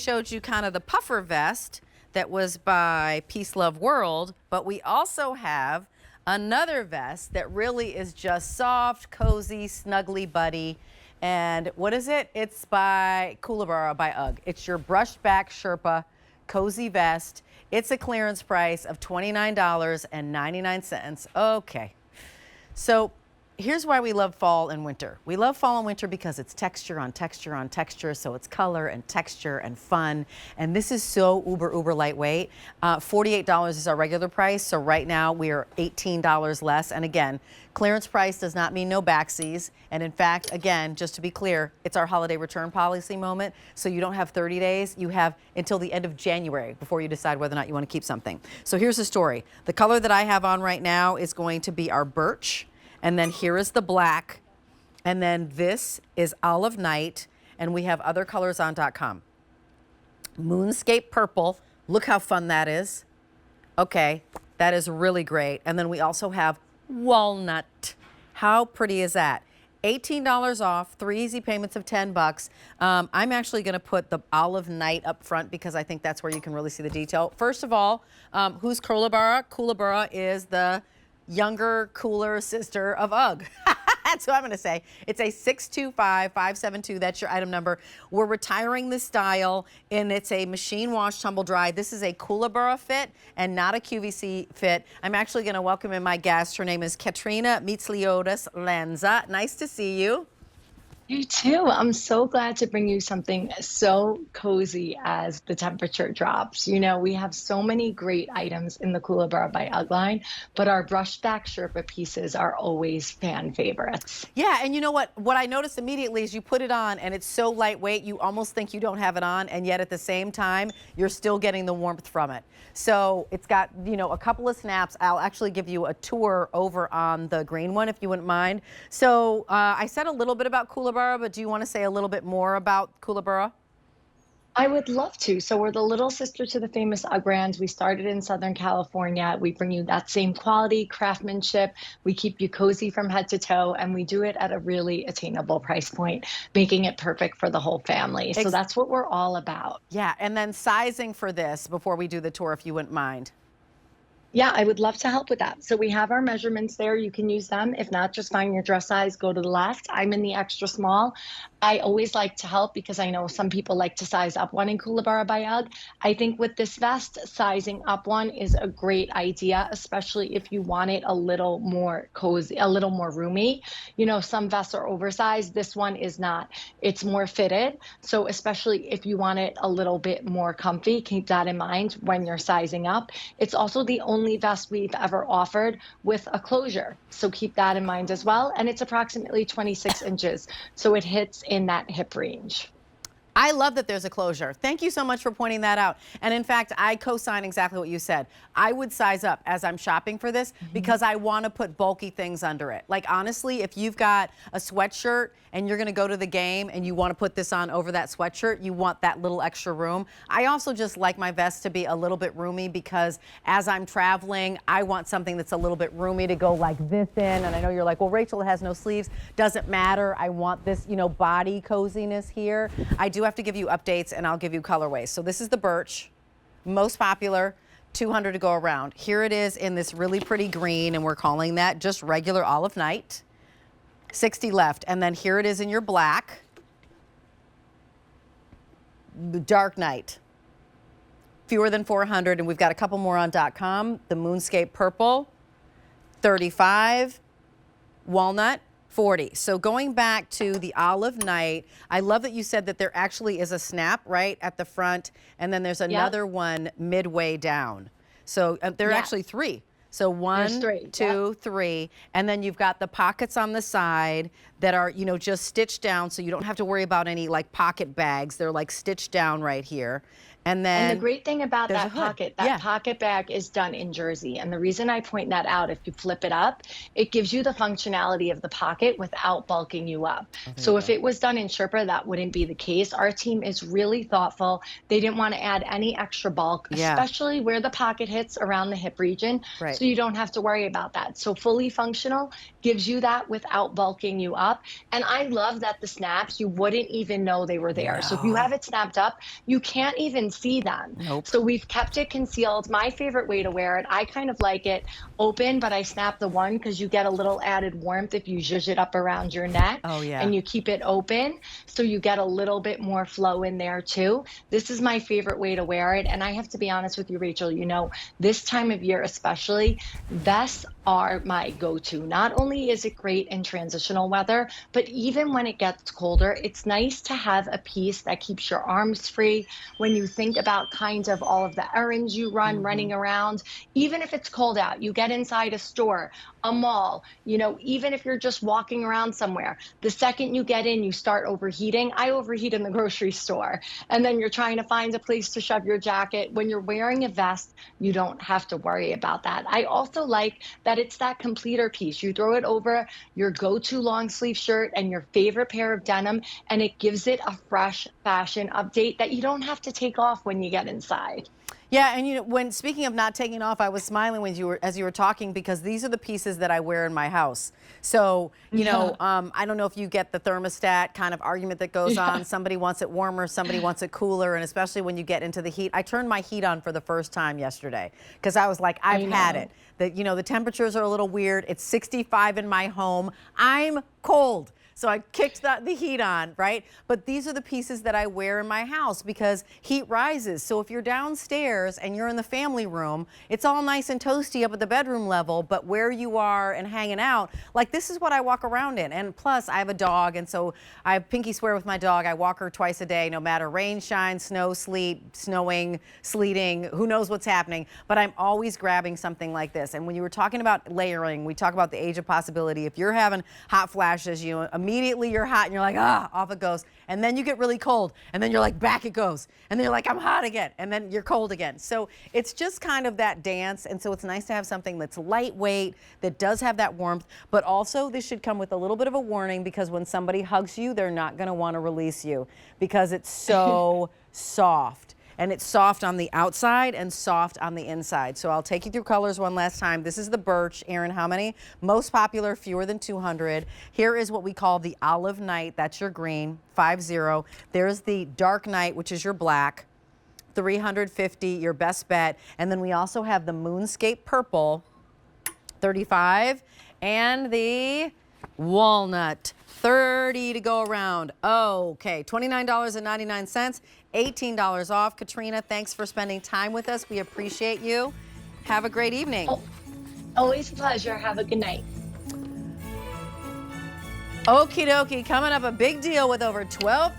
showed you kind of the puffer vest that was by Peace Love World, but we also have another vest that really is just soft, cozy, snuggly buddy. And what is it? It's by Koolaburra by UGG. It's your brushed back Sherpa cozy vest. It's a clearance price of $29.99. Okay. So here's why we love fall and winter. We love fall and winter because it's texture on texture on texture, so it's color and texture and fun. And this is so uber lightweight. $48 is our regular price, so right now we are $18 less. And again, clearance price does not mean no backsies. And in fact, again, just to be clear, it's our holiday return policy moment, so you don't have 30 days. You have until the end of January before you decide whether or not you want to keep something. So here's the story. The color that I have on right now is going to be our birch. And then here is the black, and then this is olive night, and we have other colors on .com. Moonscape purple, look how fun that is. Okay, that is really great. And then we also have walnut. How pretty is that? $18 off, 3 easy payments of $10. I'm actually going to put the olive night up front because I think that's where you can really see the detail. First of all, who's Koolaburra? Koolaburra is the younger, cooler sister of UGG. That's what I'm going to say. It's a 625572. That's your item number. We're retiring this style, and it's a machine wash, tumble dry. This is a Koolaburra fit and not a QVC fit. I'm actually going to welcome in my guest. Her name is Katrina Mitsliotis Lanza. Nice to see you. You too. I'm so glad to bring you something so cozy as the temperature drops. You know, we have so many great items in the Koolaburra by UGG line, but our brushed back Sherpa pieces are always fan favorites. Yeah, and you know what? What I noticed immediately is you put it on and it's so lightweight, you almost think you don't have it on, and yet at the same time, you're still getting the warmth from it. So it's got, you know, a couple of snaps. I'll actually give you a tour over on the green one if you wouldn't mind. So I said a little bit about Koolaburra, but do you want to say a little bit more about Koolaburra? I would love to. So we're the little sister to the famous UGG brands. We started in Southern California. We bring you that same quality, craftsmanship. We keep you cozy from head to toe, and we do it at a really attainable price point, making it perfect for the whole family. So that's what we're all about. Yeah, and then sizing for this before we do the tour, if you wouldn't mind. Yeah, I would love to help with that. So we have our measurements there. You can use them. If not, just find your dress size, go to the left. I'm in the extra small. I always like to help because I know some people like to size up one in Koolaburra by UGG. I think with this vest, sizing up one is a great idea, especially if you want it a little more cozy, a little more roomy. You know, some vests are oversized. This one is not. It's more fitted. So especially if you want it a little bit more comfy, keep that in mind when you're sizing up. It's also the only vest we've ever offered with a closure. So keep that in mind as well. And it's approximately 26 inches. So it hits in that hip range. I love that there's a closure. Thank you so much for pointing that out. And in fact, I co-sign exactly what you said. I would size up as I'm shopping for this because I want to put bulky things under it. Like honestly, if you've got a sweatshirt and you're going to go to the game and you want to put this on over that sweatshirt, you want that little extra room. I also just like my vest to be a little bit roomy because as I'm traveling, I want something that's a little bit roomy to go like this in. And I know you're like, well, Rachel, it has no sleeves. Doesn't matter. I want this, you know, body coziness here. I do have to give you updates and I'll give you colorways. So this is the birch, most popular, 200 to go around. Here it is in this really pretty green, and we're calling that just regular olive night. 60 left. And then here it is in your black, dark night. Fewer than 400, and we've got a couple more on .com. The moonscape purple, 35, walnut, 40. So going back to the olive night, I love that you said that there actually is a snap right at the front, and then there's another one midway down. So there are actually 3. So 1, 2, 3, and then you've got the pockets on the side that are, you know, just stitched down, so you don't have to worry about any like pocket bags. They're like stitched down right here. And then the great thing about that pocket bag is done in jersey. And the reason I point that out, if you flip it up, it gives you the functionality of the pocket without bulking you up. So if it was done in Sherpa, that wouldn't be the case. Our team is really thoughtful. They didn't want to add any extra bulk, especially where the pocket hits around the hip region. Right. So you don't have to worry about that. So fully functional gives you that without bulking you up. And I love that the snaps, you wouldn't even know they were there. So if you No. have it snapped up, you can't even see them. Nope. So we've kept it concealed. My favorite way to wear it, I kind of like it open, but I snap the one because you get a little added warmth if you zhuzh it up around your neck Oh, yeah. and you keep it open. So you get a little bit more flow in there too. This is my favorite way to wear it. And I have to be honest with you, Rachel, you know, this time of year especially, vests are my go-to. Not only is it great in transitional weather, but even when it gets colder, it's nice to have a piece that keeps your arms free. When you think about kind of all of the errands you run, running around, even if it's cold out, you get inside a store, a mall, you know, even if you're just walking around somewhere, the second you get in, you start overheating. I overheat in the grocery store. And then you're trying to find a place to shove your jacket. When you're wearing a vest, you don't have to worry about that. I also like that it's that completer piece. You throw it over your go-to long sleeve shirt and your favorite pair of denim, and it gives it a fresh fashion update that you don't have to take off when you get inside. Yeah, and you know, when speaking of not taking off, I was smiling when as you were talking because these are the pieces that I wear in my house. So, you know, I don't know if you get the thermostat kind of argument that goes Yeah. on. Somebody wants it warmer, somebody wants it cooler, and especially when you get into the heat. I turned my heat on for the first time yesterday because I was like, I've I had know. it. That, you know, the temperatures are a little weird. It's 65 in my home. I'm cold. So I kicked the heat on, right? But these are the pieces that I wear in my house because heat rises. So if you're downstairs and you're in the family room, it's all nice and toasty up at the bedroom level, but where you are and hanging out, like this is what I walk around in. And plus I have a dog, and so I have pinky swear with my dog. I walk her twice a day, no matter rain, shine, snow, sleet, snowing, sleeting, who knows what's happening, but I'm always grabbing something like this. And when you were talking about layering, we talk about the age of possibility. If you're having hot flashes, you immediately you're hot and you're like, ah, off it goes. And then you get really cold and then you're like, back it goes. And then you're like, I'm hot again. And then you're cold again. So it's just kind of that dance. And so it's nice to have something that's lightweight, that does have that warmth, but also this should come with a little bit of a warning because when somebody hugs you, they're not going to want to release you because it's so soft. And it's soft on the outside and soft on the inside. So I'll take you through colors one last time. This is the birch. Aaron, how many? Most popular, fewer than 200. Here is what we call the olive night. That's your green, 50. There's the dark night, which is your black, 350, your best bet. And then we also have the moonscape purple, 35, and the walnut, 30 to go around. Okay, $29.99, $18 off. Katrina, thanks for spending time with us. We appreciate you. Have a great evening. Oh, always a pleasure. Have a good night. Okie dokie, coming up a big deal with over 12